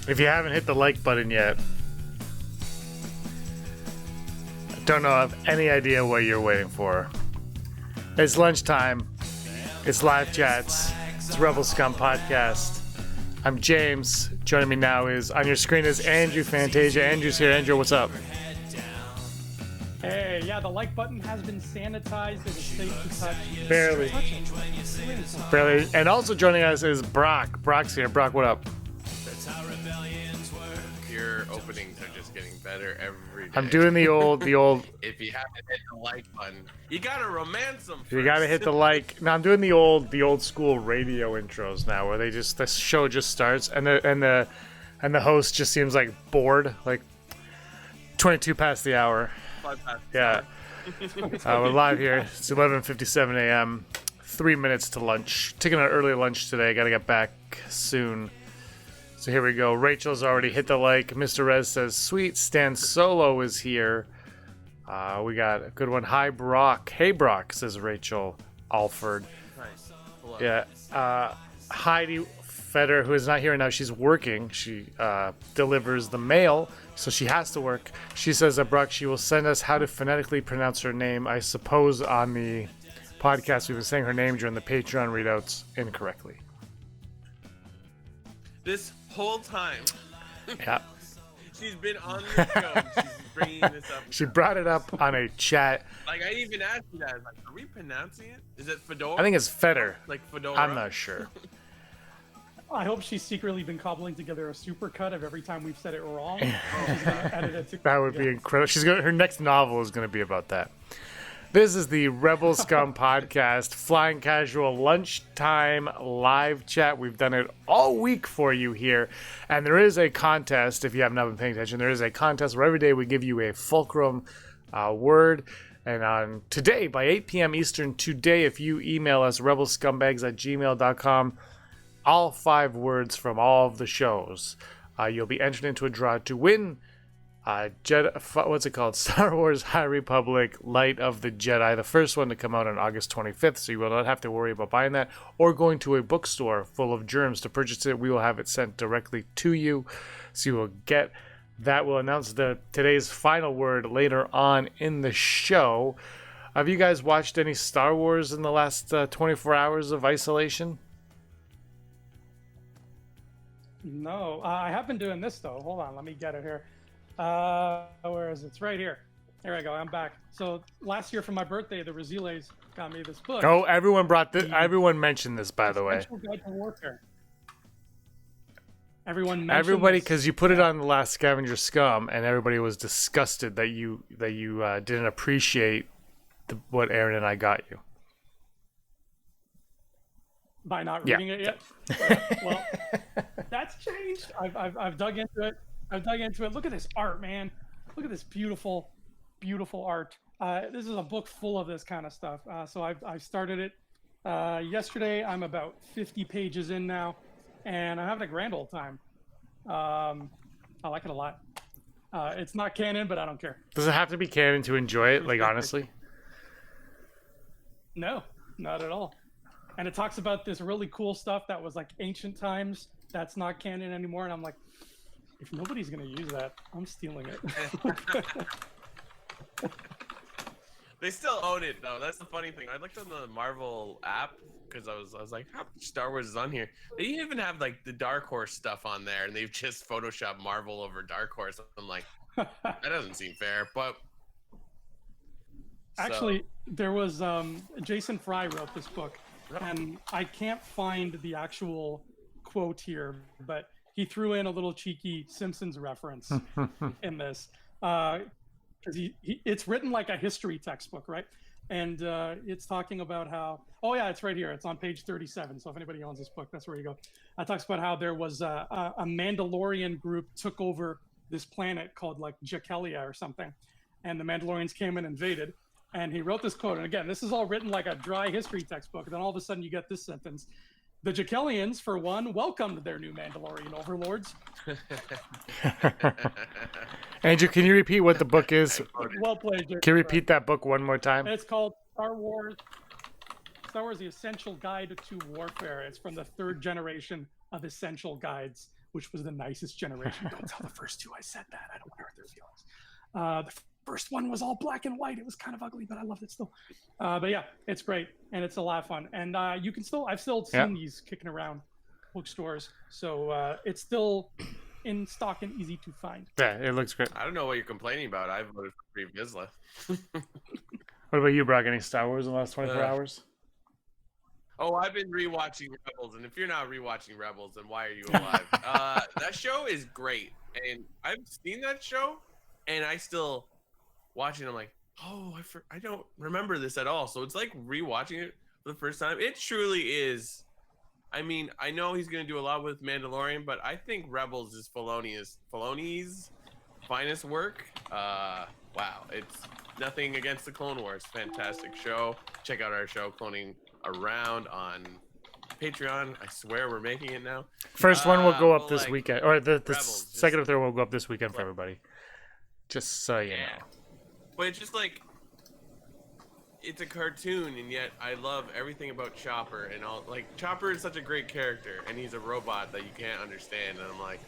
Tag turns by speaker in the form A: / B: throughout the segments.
A: If you haven't hit the like button yet, I don't know, I have any idea what you're waiting for. It's lunchtime. It's live chats. It's Rebel Scum Podcast. I'm James. Joining me now is, on your screen is Andrew Fantasia. Andrew's here. Andrew, what's up?
B: Hey, yeah, the like button has been sanitized. It is safe to touch.
A: Barely. Barely. And also joining us is Brock. Brock's here. Brock, what up?
C: Your openings are just getting better every day.
A: I'm doing the old.
C: If you haven't hit the like button, you gotta romance them first.
A: You gotta hit the like. No, I'm doing the old school radio intros now, where the show just starts and the host just seems like bored, like 22 past the hour.
C: 5 past.
A: Yeah. We're live here. It's 11:57 a.m. 3 minutes to lunch. Taking an early lunch today. Gotta get back soon. So here we go. Rachel's already hit the like. Mr. Rez says, sweet. Stan Solo is here. We got a good one. Hi, Brock. Hey, Brock, says Rachel Alford.
C: Nice. Hello.
A: Yeah. Heidi Feder, who is not here now, she's working. She delivers the mail, so she has to work. She says that, Brock, she will send us how to phonetically pronounce her name. I suppose on the podcast we've been saying her name during the Patreon readouts incorrectly.
C: This whole time,
A: Yeah.
C: she's been on the show. She's bringing this up.
A: She brought it up on a chat.
C: Like, I even asked you that. Like, are we pronouncing it? Is it Fedora?
A: I think it's Feder.
C: Like Fedora?
A: I'm not sure.
B: I hope she's secretly been cobbling together a supercut of every time we've said it wrong. She's gonna edit it to
A: That would be incredible. Her next novel is going to be about that. This is the Rebel Scum Podcast, Flying Casual Lunchtime Live Chat. We've done it all week for you here. And there is a contest, if you have not been paying attention, there is a contest where every day we give you a fulcrum word. And on today, by 8 p.m. Eastern today, if you email us, rebelscumbags@gmail.com, all 5 words from all of the shows, you'll be entered into a draw to win what's it called? Star Wars High Republic Light of the Jedi, the first one to come out on August 25th, so you will not have to worry about buying that or going to a bookstore full of germs to purchase it. We will have it sent directly to you, so you will get that. We'll announce today's final word later on in the show. Have you guys watched any Star Wars in the last 24 hours of isolation?
B: No, I have been doing this though. Hold on, let me get it here. Where is it? It's right here. There I go. I'm back. So last year for my birthday, the Raziles got me this book.
A: Oh, everyone brought this. Everyone mentioned this, by the way.
B: Essential Guide to Warfare. Everybody,
A: because you put it on the last Scavenger Scum, and everybody was disgusted that you didn't appreciate what Aaron and I got you.
B: By not reading it yet. Well, that's changed. I've dug into it. Look at this art, man. Look at this beautiful, beautiful art. This is a book full of this kind of stuff. So I've started it yesterday. I'm about 50 pages in now, and I'm having a grand old time. I like it a lot. It's not canon, but I don't care.
A: Does it have to be canon to enjoy it? Like, honestly?
B: No, not at all. And it talks about this really cool stuff that was like ancient times that's not canon anymore. And I'm like, if nobody's going to use that, I'm stealing it.
C: They still own it, though. That's the funny thing. I looked on the Marvel app because I was like, how much Star Wars is on here? They even have like the Dark Horse stuff on there, and they've just photoshopped Marvel over Dark Horse. I'm like, that doesn't seem fair. But
B: actually, there was Jason Fry wrote this book. And I can't find the actual quote here, but he threw in a little cheeky Simpsons reference in this. Because it's written like a history textbook, right? And it's talking about how, oh yeah, it's right here. It's on page 37. So if anybody owns this book, that's where you go. It talks about how there was a Mandalorian group took over this planet called like Jakelia or something. And the Mandalorians came and invaded. And he wrote this quote. And again, this is all written like a dry history textbook. And then all of a sudden you get this sentence. The Jakelians, for one, welcomed their new Mandalorian overlords.
A: Andrew, can you repeat what the book is?
B: Well played, Jason.
A: Can you repeat that book one more time?
B: It's called Star Wars, The Essential Guide to Warfare. It's from the 3rd generation of essential guides which was the nicest generation. Don't tell the first two I said that. I don't want to hurt their feelings. The first one was all black and white. It was kind of ugly, but I loved it still. But yeah, it's great and it's a lot of fun. And you can still, I've still seen these kicking around bookstores, so it's still in stock and easy to find.
A: Yeah, it looks great.
C: I don't know what you're complaining about. I voted for Free Vizsla.
A: What about you, Brock? Any Star Wars in the last 24 hours?
C: Oh, I've been rewatching Rebels, and if you're not rewatching Rebels, then why are you alive? That show is great, and I've seen that show, and I still watch it. I'm like, oh, I don't remember this at all. So it's like rewatching it for the first time. It truly is. I mean, I know he's going to do a lot with Mandalorian, but I think Rebels is Filoni's finest work. Wow, it's nothing against the Clone Wars. Fantastic show. Check out our show, Cloning Around, on Patreon. I swear we're making it now.
A: First one will go up this weekend, or the
C: Rebels,
A: second or third will go up this weekend for everybody. Just so you know.
C: But it's just like, it's a cartoon, and yet I love everything about Chopper and all. Like, Chopper is such a great character, and he's a robot that you can't understand. And I'm like,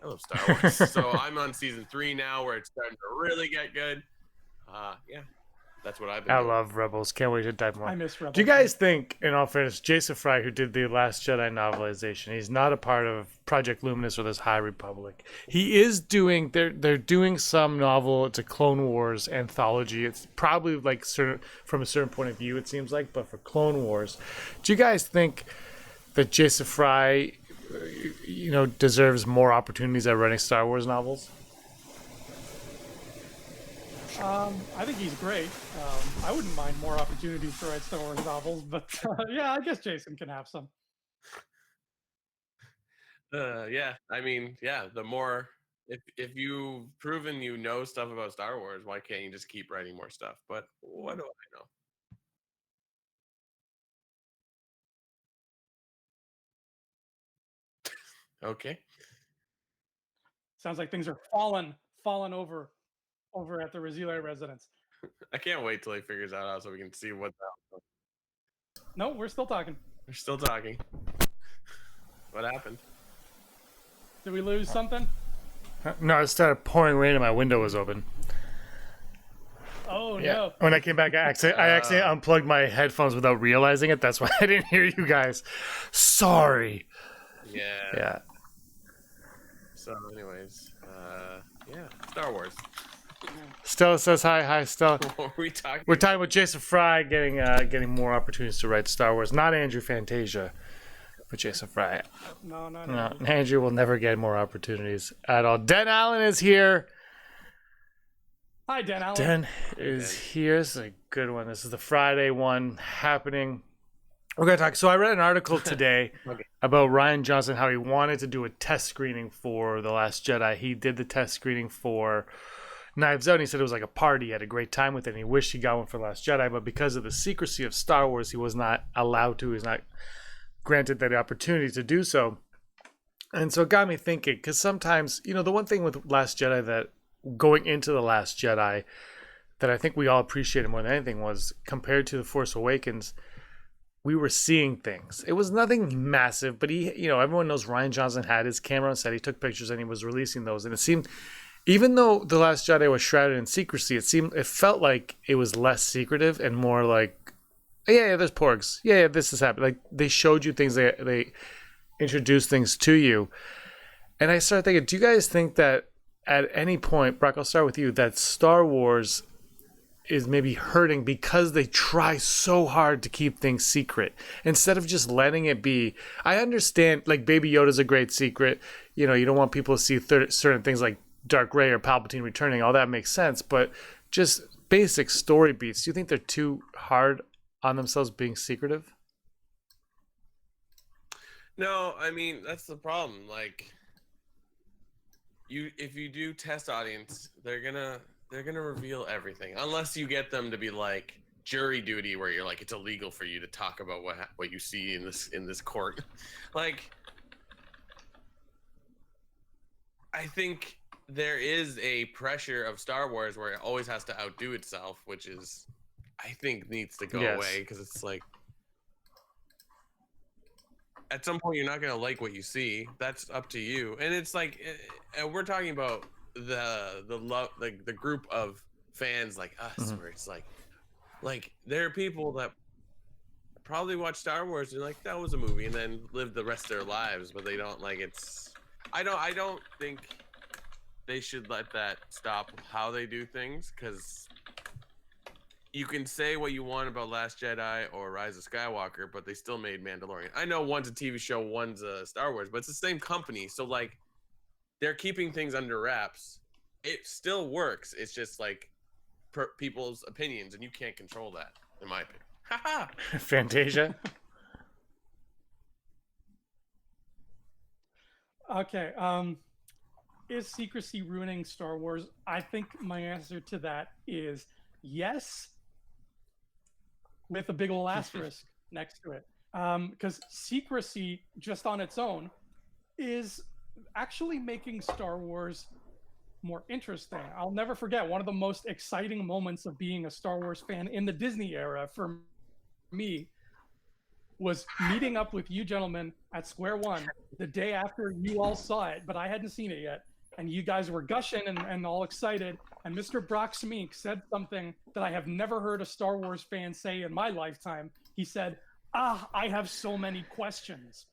C: I love Star Wars. So I'm on season 3 now, where it's starting to really get good. Yeah, that's what I've been doing.
A: Love Rebels. Can't wait to dive more.
B: I miss Rebels.
A: Do you guys think, in all fairness, Jason Fry, who did the Last Jedi novelization, he's not a part of Project Luminous or this High Republic. He is doing, they're doing some novel. It's a Clone Wars anthology. It's probably like from a certain point of view, it seems like, but for Clone Wars. Do you guys think that Jason Fry, deserves more opportunities at writing Star Wars novels?
B: I think he's great. I wouldn't mind more opportunities to write Star Wars novels, but yeah, I guess Jason can have some.
C: Yeah, I mean, yeah, the more, if you've proven you know stuff about Star Wars, why can't you just keep writing more stuff? But what do I know? Okay.
B: Sounds like things are falling over at the Razila residence.
C: I can't wait till he figures that out so we can see what the...
B: No, we're still talking.
C: We're still talking. What happened?
B: Did we lose something?
A: No, it started pouring rain and my window was open.
B: Oh, no.
A: When I came back, I accidentally unplugged my headphones without realizing it. That's why I didn't hear you guys. Sorry.
C: Yeah. So anyways, yeah, Star Wars.
A: Stella says hi. Hi, Stella.
C: What were we talking?
A: We're talking about Jason Fry getting more opportunities to write Star Wars. Not Andrew Fantasia, but Jason Fry.
B: No.
A: Andrew will never get more opportunities at all. Den Allen is here.
B: Hi, Den Allen.
A: Den is here. This is a good one. This is the Friday one happening. We're going to talk. So I read an article today about Rian Johnson, how he wanted to do a test screening for The Last Jedi. He did the test screening for Knives Out, and he said it was like a party. He had a great time with it, and he wished he got one for The Last Jedi, but because of the secrecy of Star Wars, he was not allowed to. He was not granted that opportunity to do so. And so it got me thinking, because sometimes, the one thing with Last Jedi that going into The Last Jedi that I think we all appreciated more than anything was, compared to The Force Awakens, we were seeing things. It was nothing massive, but everyone knows Rian Johnson had his camera on set. He took pictures and he was releasing those. And it seemed, even though The Last Jedi was shrouded in secrecy, it felt like it was less secretive and more like, yeah, there's porgs. Yeah, this is happening. Like, they showed you things. They introduced things to you. And I started thinking, do you guys think that at any point, Brock, I'll start with you, that Star Wars is maybe hurting because they try so hard to keep things secret instead of just letting it be? I understand, like, Baby Yoda's a great secret. You don't want people to see certain things like Dark Rey or Palpatine returning. All that makes sense. But just basic story beats, do you think they're too hard on themselves being secretive?
C: No, I mean, that's the problem. Like, if you do test audience, they're gonna reveal everything, unless you get them to be like jury duty, where you're like, it's illegal for you to talk about what you see in this court. Like, I think there is a pressure of Star Wars where it always has to outdo itself, which is, I think, needs to go away, because it's like, at some point you're not gonna like what you see. That's up to you. And it's like, and we're talking about the love, like the group of fans like us, where it's like there are people that probably watch Star Wars and like that was a movie, and then live the rest of their lives, but they don't like it's. I don't think they should let that stop how they do things, because you can say what you want about Last Jedi or Rise of Skywalker, but they still made Mandalorian. I know one's a TV show, one's a Star Wars, but it's the same company. So like they're keeping things under wraps. It still works. It's just like people's opinions, and you can't control that, in my opinion. Haha.
A: Fantasia.
B: Okay. Is secrecy ruining Star Wars? I think my answer to that is yes, with a big old asterisk next to it. Because secrecy, just on its own, is actually making Star Wars more interesting. I'll never forget one of the most exciting moments of being a Star Wars fan in the Disney era for me was meeting up with you gentlemen at Square One the day after you all saw it, but I hadn't seen it yet. And you guys were gushing and all excited. And Mr. Brock Smink said something that I have never heard a Star Wars fan say in my lifetime. He said, I have so many questions.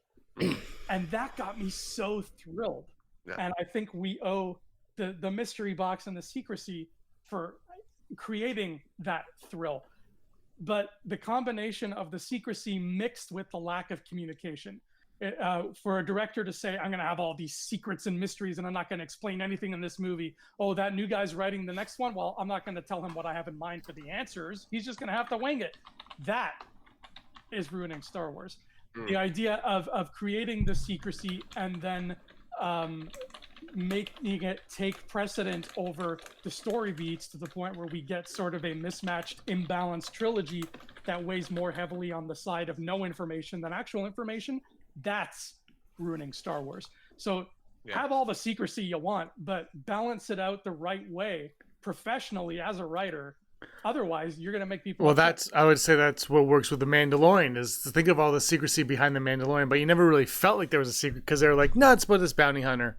B: And that got me so thrilled. Yeah. And I think we owe the mystery box and the secrecy for creating that thrill. But the combination of the secrecy mixed with the lack of communication, for a director to say, I'm going to have all these secrets and mysteries and I'm not going to explain anything in this movie. Oh, that new guy's writing the next one. Well, I'm not going to tell him what I have in mind for the answers. He's just going to have to wing it. That is ruining Star Wars. The idea of creating the secrecy and then making it take precedent over the story beats to the point where we get sort of a mismatched, imbalanced trilogy that weighs more heavily on the side of no information than actual information, that's ruining Star Wars. So have all the secrecy you want, but balance it out the right way professionally as a writer. Otherwise, you're going to make people upset.
A: I would say that's what works with The Mandalorian, is to think of all the secrecy behind The Mandalorian, but you never really felt like there was a secret because they were like, nuts, but this bounty hunter.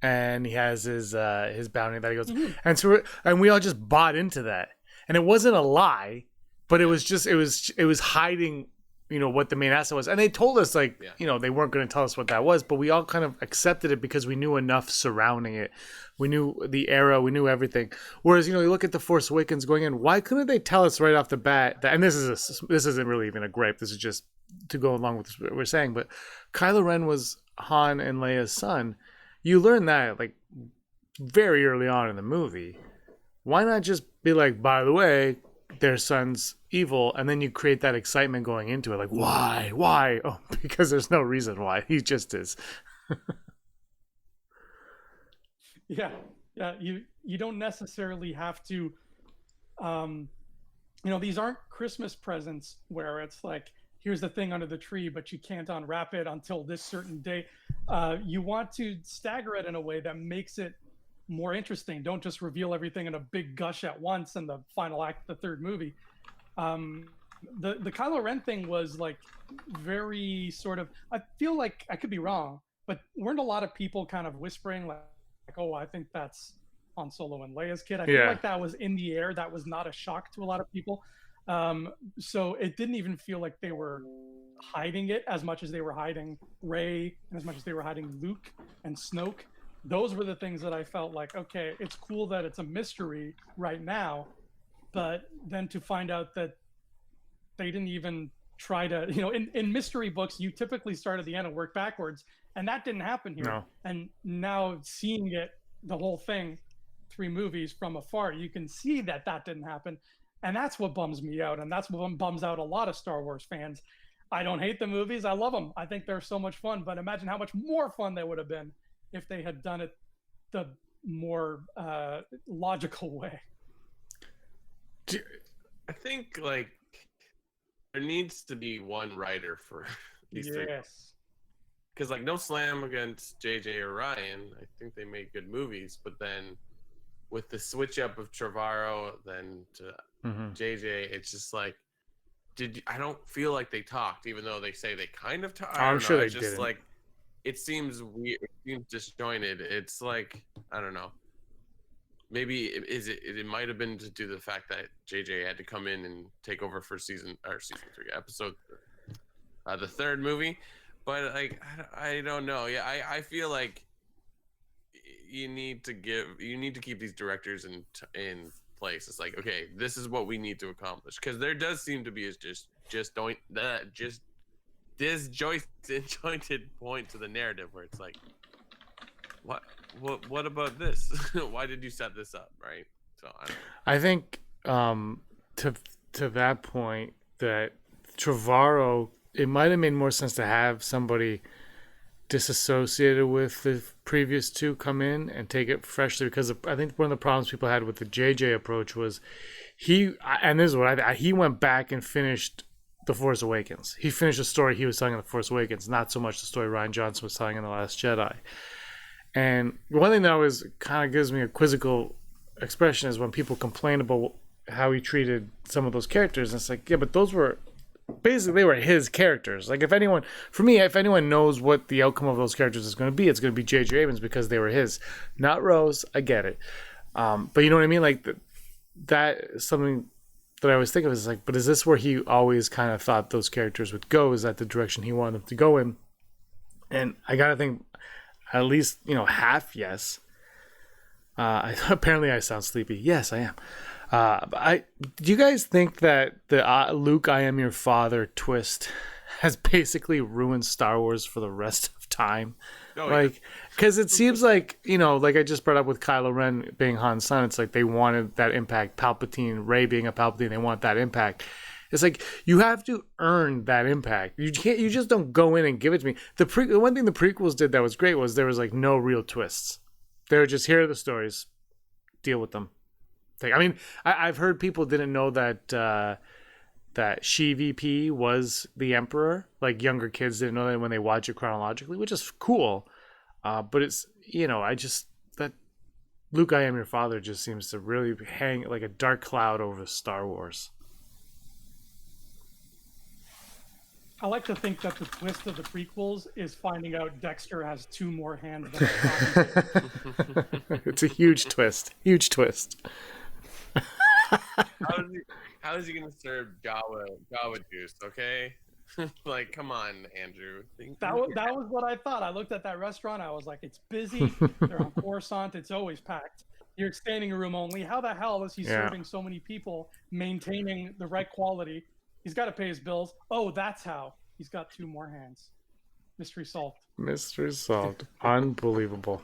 A: And he has his bounty that he goes, and we all just bought into that, and it wasn't a lie, but it was just it was hiding, what the main asset was, and they told us they weren't going to tell us what that was, but we all kind of accepted it because we knew enough surrounding it, we knew the era, we knew everything. Whereas you look at The Force Awakens going in, why couldn't they tell us right off the bat that? And this isn't really even a gripe. This is just to go along with what we're saying, but Kylo Ren was Han and Leia's son. You learn that very early on in the movie. Why not just be like, by the way, their son's evil, and then you create that excitement going into it. Like, why? Oh, because there's no reason why. He just is.
B: Yeah. You don't necessarily have to. These aren't Christmas presents where it's like, here's the thing under the tree, but you can't unwrap it until this certain day. You want to stagger it in a way that makes it more interesting. Don't just reveal everything in a big gush at once in the final act of the third movie. The Kylo Ren thing was like very sort of, I feel like I could be wrong, but weren't a lot of people kind of whispering like oh, I think that's Han Solo and Leia's kid. I feel like that was in the air. That was not a shock to a lot of people. So it didn't even feel like they were hiding it as much as they were hiding Rey and as much as they were hiding Luke and Snoke. Those were the things that I felt like, okay, it's cool that it's a mystery right now, but then to find out that they didn't even try to, in mystery books, you typically start at the end and work backwards, and that didn't happen here. No. And now seeing it, the whole thing, 3 movies from afar, you can see that didn't happen. And that's what bums me out. And that's what bums out a lot of Star Wars fans. I don't hate the movies. I love them. I think they're so much fun. But imagine how much more fun they would have been if they had done it the more logical way.
C: I think, there needs to be one writer for these things. Yes. Because, no slam against JJ or Ryan. I think they make good movies. But then with the switch up of Trevorrow then to JJ, it's just I don't feel like they talked, even though they say they kind of talked.
A: I'm sure they
C: It's just
A: didn't.
C: like it seems weird. It seems disjointed. It's like I don't know. Maybe it might have been to do the fact that JJ had to come in and take over for season 3 episode the third movie, but like I don't know. Yeah, I feel like you need to keep these directors in place. It's like, okay, this is what we need to accomplish, because there does seem to be is just disjointed point to the narrative where it's like, what about this? Why did you set this up, right? So I don't know.
A: I think to that point that Trevorrow, it might have made more sense to have somebody disassociated with the previous two come in and take it freshly, because I think one of the problems people had with the JJ approach was he went back and finished The Force Awakens. He finished the story he was telling in The Force Awakens, not so much the story Rian Johnson was telling in The Last Jedi. And one thing that always kind of gives me a quizzical expression is when people complain about how he treated some of those characters. And it's like, yeah, but those were basically, they were his characters. Like, if anyone knows what the outcome of those characters is going to be, it's going to be J.J. Abrams, because they were his, not Rose. I get it. But you know what I mean? Like, that is something that I always think of is like, but is this where he always kind of thought those characters would go? Is that the direction he wanted them to go in? And I got to think, at least, half yes. Apparently I sound sleepy. Yes, I am. Do you guys think that the Luke, I am your father twist has basically ruined Star Wars for the rest of time? Because it seems like, like I just brought up with Kylo Ren being Han's son, it's like they wanted that impact. Palpatine, Rey being a Palpatine, they want that impact. It's like you have to earn that impact. You just don't go in and give it to me. The one thing the prequels did that was great was there was like no real twists. They were just, here are the stories, deal with them. I mean, I've heard people didn't know that that She VP was the Emperor. Like, younger kids didn't know that when they watch it chronologically, which is cool. But it's, that Luke, I am your father just seems to really hang like a dark cloud over Star Wars.
B: I like to think that the twist of the prequels is finding out Dexter has 2 more hands than I
A: It's a huge twist. Huge twist.
C: How is he gonna serve Jawa juice? Okay, like, come on, Andrew.
B: That was what I thought. I looked at that restaurant. I was like, it's busy. They're on Coruscant. It's always packed. You're standing room only. How the hell is he serving so many people, maintaining the right quality? He's got to pay his bills. Oh, that's how. He's got 2 more hands. Mystery solved.
A: Mystery solved. Unbelievable.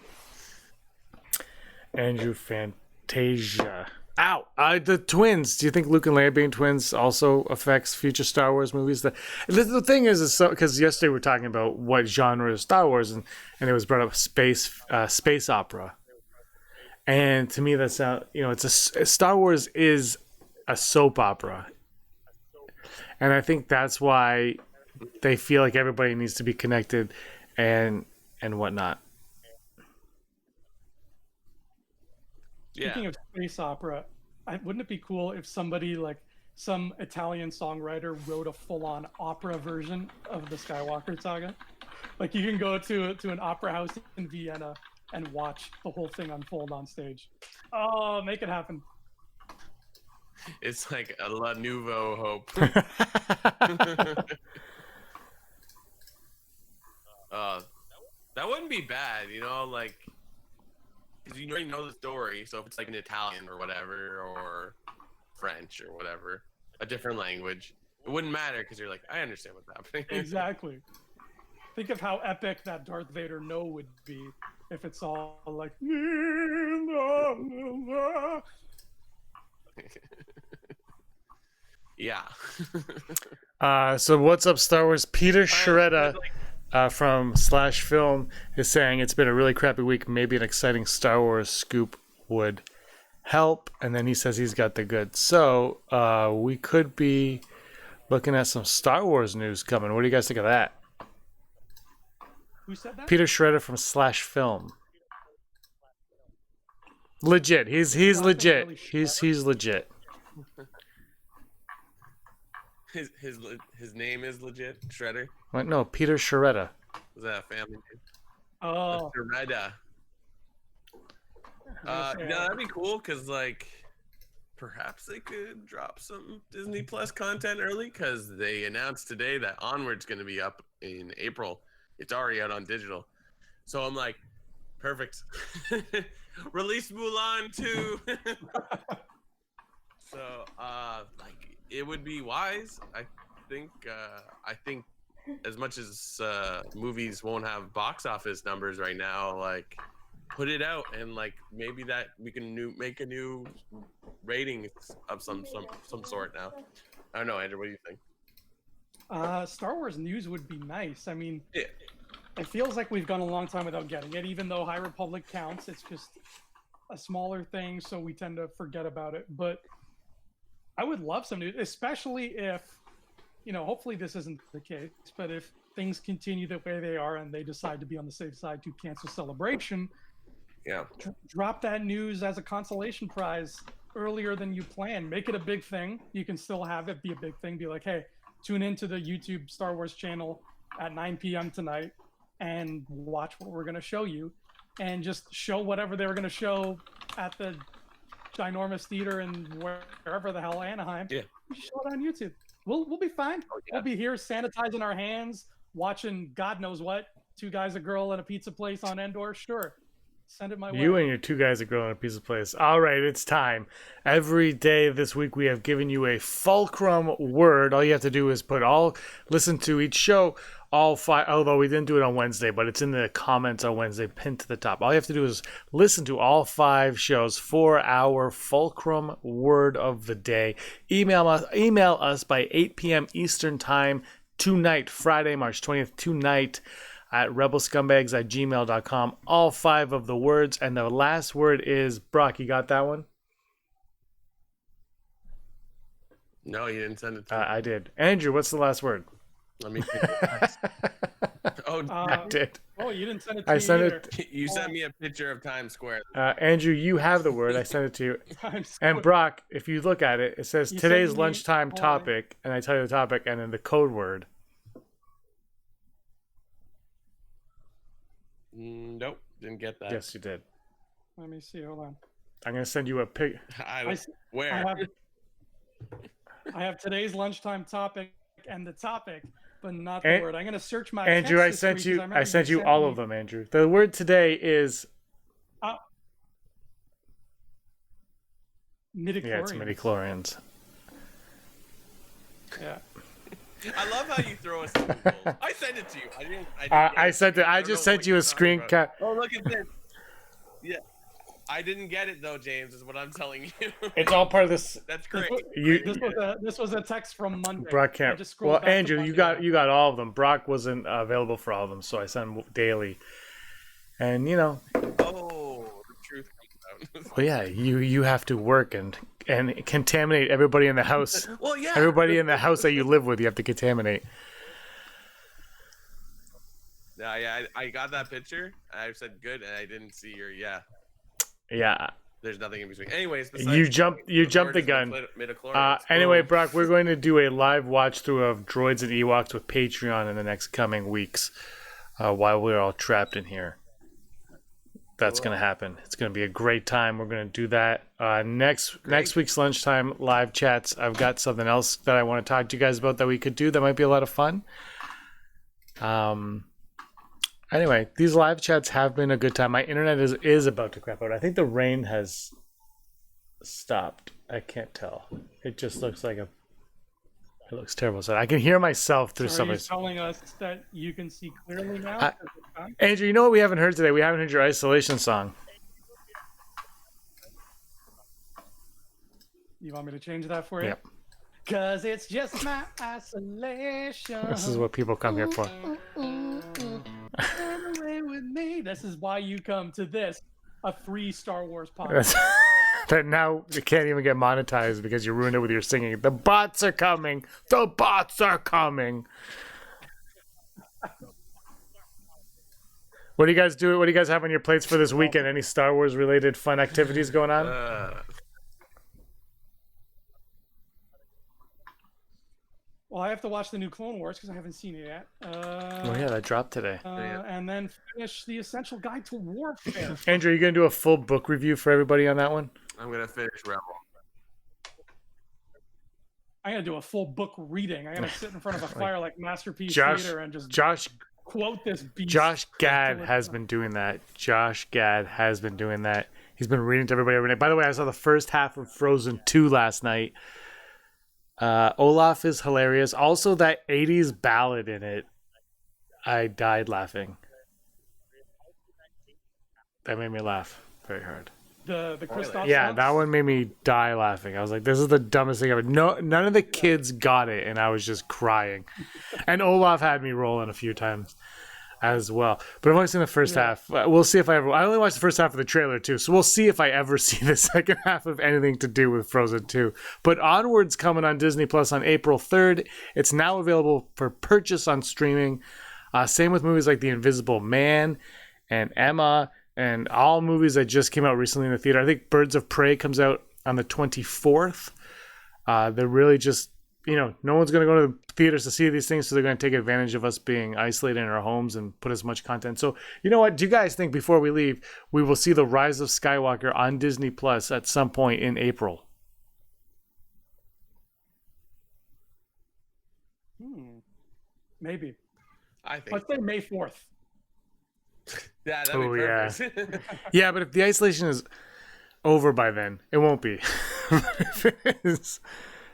A: Andrew Fantasia. Ow! The twins. Do you think Luke and Leia being twins also affects future Star Wars movies? The thing is so, because yesterday we were talking about what genre is Star Wars, and it was brought up space opera. And to me, that's Star Wars is a soap opera. And I think that's why they feel like everybody needs to be connected and whatnot.
B: Speaking of space opera, wouldn't it be cool if somebody, like some Italian songwriter, wrote a full-on opera version of the Skywalker saga? Like, you can go to an opera house in Vienna and watch the whole thing unfold on stage. Oh, make it happen.
C: It's like a La Nouveau Hope. That wouldn't be bad, like, because you already know the story. So if it's like an Italian or whatever, or French or whatever, a different language, it wouldn't matter because you're like, I understand what's happening.
B: Exactly. Think of how epic that Darth Vader "No" would be if it's all like.
C: Yeah.
A: So what's up, Star Wars? Peter Shredder from Slash Film is saying it's been a really crappy week. Maybe an exciting Star Wars scoop would help. And then he says he's got the goods. So we could be looking at some Star Wars news coming. What do you guys think of that?
B: Who said that?
A: Peter Shredder from Slash Film. Legit. He's legit. He's legit.
C: his name is legit Shredder.
A: What? No, Peter Shredder.
C: Is that a family name?
B: Oh,
C: Shredder. No, that'd be cool because like perhaps they could drop some Disney Plus content early because they announced today that Onward's going to be up in April. It's already out on digital, so I'm like, perfect. Release Mulan too. So like it would be wise. I think as much as movies won't have box office numbers right now, like put it out and like maybe that we can make a new rating of some sort now. I don't know, Andrew, what do you think?
B: Star Wars news would be nice. I mean,
C: Yeah.
B: it feels like we've gone a long time without getting it, even though High Republic counts. It's just a smaller thing, so we tend to forget about it. But I would love some news, especially if, hopefully this isn't the case, but if things continue the way they are and they decide to be on the safe side to cancel Celebration,
C: Yeah.
B: drop that news as a consolation prize earlier than you plan. Make it a big thing. You can still have it be a big thing. Be like, hey, tune into the YouTube Star Wars channel at 9 p.m. tonight and watch what we're going to show you, and just show whatever they were going to show at the ginormous theater and wherever the hell, Anaheim.
C: Yeah.
B: Show it on YouTube. We'll be fine.
C: Oh, yeah.
B: We'll be here sanitizing our hands, watching God knows what, two guys, a girl, and a pizza place on Endor. Sure. Send it my way.
A: You and your two guys are growing a piece of place. All right, it's time. Every day this week we have given you a fulcrum word. All you have to do is listen to each show, all five, although we didn't do it on Wednesday, but it's in the comments on Wednesday, pinned to the top. All you have to do is listen to all 5 shows for our fulcrum word of the day. Email us by 8 p.m. Eastern Time tonight, Friday, March 20th, tonight, at rebelscumbags@gmail.com. All 5 of the words, and the last word is Brock. You got that one?
C: No, you didn't send it to me.
A: I did. Andrew, what's the last word?
C: Let me think.
A: I did.
B: Oh, you didn't send it to
A: I
B: me
A: sent
B: either.
A: it.
C: You sent me a picture of Times Square.
A: Andrew, you have the word. I sent it to you.
B: Times
A: And
B: Square.
A: Brock, if you look at it, it says
B: You
A: today's
B: sent me-
A: lunchtime
B: hold on.
A: topic, and I tell you the topic, and then the code word.
C: Nope, didn't get that.
A: Yes, you did.
B: Let me see. Hold on.
A: I'm going to send you a pic.
C: Where?
B: I have today's lunchtime topic and the topic, but not the
A: An-
B: word. I'm going to search my
A: Andrew,
B: text
A: I
B: this
A: sent
B: week,
A: you
B: 'cause remember
A: I sent you
B: sent
A: all
B: me-
A: of them, Andrew. The word today is
B: midichlorians.
A: yeah, it's midichlorians.
B: Yeah.
C: I love how you throw us in Google. I sent it to you. I didn't
A: I sent it. I
C: don't
A: just
C: know
A: sent
C: what
A: you a
C: you're talking
A: screen
C: about.
A: cap.
C: Oh, look at this. Yeah. I didn't get it though, James, is what I'm telling you.
A: It's all part of this.
C: That's great.
B: This was a text from Monday.
A: Brock
B: I
A: can't.
B: just scrolled
A: Well,
B: back to
A: Andrew,
B: Monday.
A: you got all of them. Brock wasn't available for all of them, so I sent him daily. And
C: Oh, the truth comes out.
A: well, yeah, you have to work and contaminate everybody in the house.
C: Well, yeah.
A: Everybody in the house that you live with, you have to contaminate.
C: Yeah, I got that picture. I said good, and I didn't see your
A: Yeah.
C: There's nothing in between. Anyways,
A: You jumped the gun. Anyway, Brock, we're going to do a live watch through of Droids and Ewoks with Patreon in the next coming weeks, while we're all trapped in here. That's going to happen. It's going to be a great time. We're going to do that next week's lunchtime live chats. I've got something else that I want to talk to you guys about that we could do that might be a lot of fun. Anyway, these live chats have been a good time. My internet is about to crap out. I think the rain has stopped. I can't tell. It just looks like it looks terrible. So I can hear myself through
B: So are you
A: somebody's.
B: telling us that you can see clearly now?
A: Andrew, you know what we haven't heard today? We haven't heard your isolation song.
B: You want me to change that for you?
A: Yep.
B: Cause it's just my isolation.
A: This is what people come here for.
B: Run away with me. This is why you come to this, a free Star Wars podcast.
A: That's- that now you can't even get monetized because you ruined it with your singing. The bots are coming. The bots are coming. What do you guys do? What do you guys have on your plates for this weekend? Any Star Wars related fun activities going on?
B: Well, I have to watch the new Clone Wars because I haven't seen it yet.
A: Oh yeah, that dropped today.
B: And then finish the Essential Guide to Warfare.
A: Andrew, you gonna do a full book review for everybody on that one?
C: I'm gonna finish Rebel.
B: I'm gonna do a full book reading. I'm gonna sit in front of a fire like Masterpiece
A: Josh-
B: Theater and just
A: Josh
B: quote this beast.
A: Josh Gad has been doing that. Josh Gad has been doing that. He's been reading to everybody every night. By the way, I saw the first half of Frozen 2 last night. Olaf is hilarious. Also, that 80s ballad in it, I died laughing. That made me laugh very hard.
B: The Kristoff
A: Yeah,
B: songs?
A: that one made me die laughing. I was like, this is the dumbest thing ever. No, none of the kids got it, and I was just crying. And Olaf had me rolling a few times as well. But I've only seen the first half. We'll see if I ever... I only watched the first half of the trailer, too, so we'll see if I ever see the second half of anything to do with Frozen 2. But Onward's coming on Disney Plus on April 3rd. It's now available for purchase on streaming. Same with movies like The Invisible Man and Emma and all movies that just came out recently in the theater. I think Birds of Prey comes out on the 24th. They're really just... no one's going to go to the theaters to see these things, so they're going to take advantage of us being isolated in our homes and put as much content. So, you know what? Do you guys think before we leave, we will see The Rise of Skywalker on Disney Plus at some point in April?
B: Maybe.
C: I think.
B: Let's say May 4th.
C: Yeah, that'd be perfect.
A: Yeah, but if the isolation is over by then, it won't be. If it is,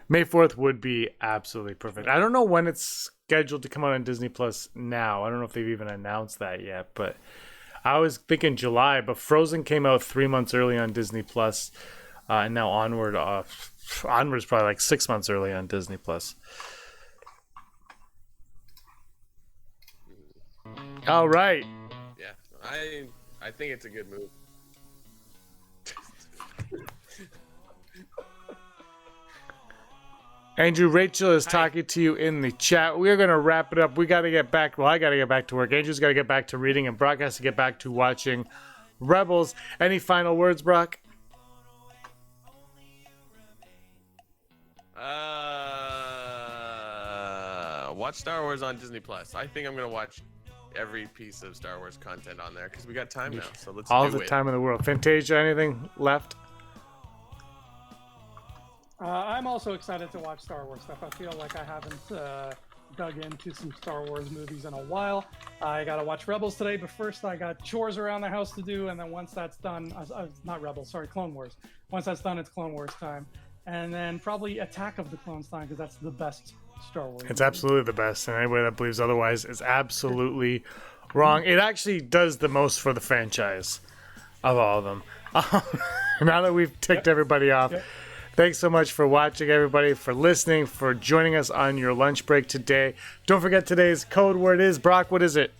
A: May 4th would be absolutely perfect. I don't know when it's scheduled to come out on Disney Plus now. I don't know if they've even announced that yet, but I was thinking July, but Frozen came out 3 months early on Disney Plus, and now Onward's probably like 6 months early on Disney Plus. All right.
C: Yeah, I think it's a good move.
A: Andrew, Rachel is talking to you in the chat. We're going to wrap it up. We got to get back. Well, I got to get back to work. Andrew's got to get back to reading, and Brock has to get back to watching Rebels. Any final words, Brock?
C: Watch Star Wars on Disney Plus. I think I'm going to watch every piece of Star Wars content on there because we got time now. So let's
A: All
C: do
A: the
C: it.
A: time in the world. Fantasia, anything left?
B: I'm also excited to watch Star Wars stuff. I feel like I haven't dug into some Star Wars movies in a while. I got to watch Rebels today, but first I got chores around the house to do, and then once that's done, not Rebels, sorry, Clone Wars. Once that's done, it's Clone Wars time. And then probably Attack of the Clones time, because that's the best Star Wars.
A: It's absolutely the best, and anybody that believes otherwise is absolutely wrong. It actually does the most for the franchise of all of them. Now that we've ticked everybody off, thanks so much for watching, everybody, for listening, for joining us on your lunch break today. Don't forget today's code word is, Brock, what is it?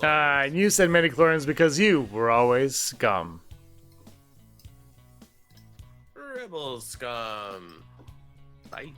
A: And you said midichlorians because you were always scum.
C: Rebel Scum. Bye.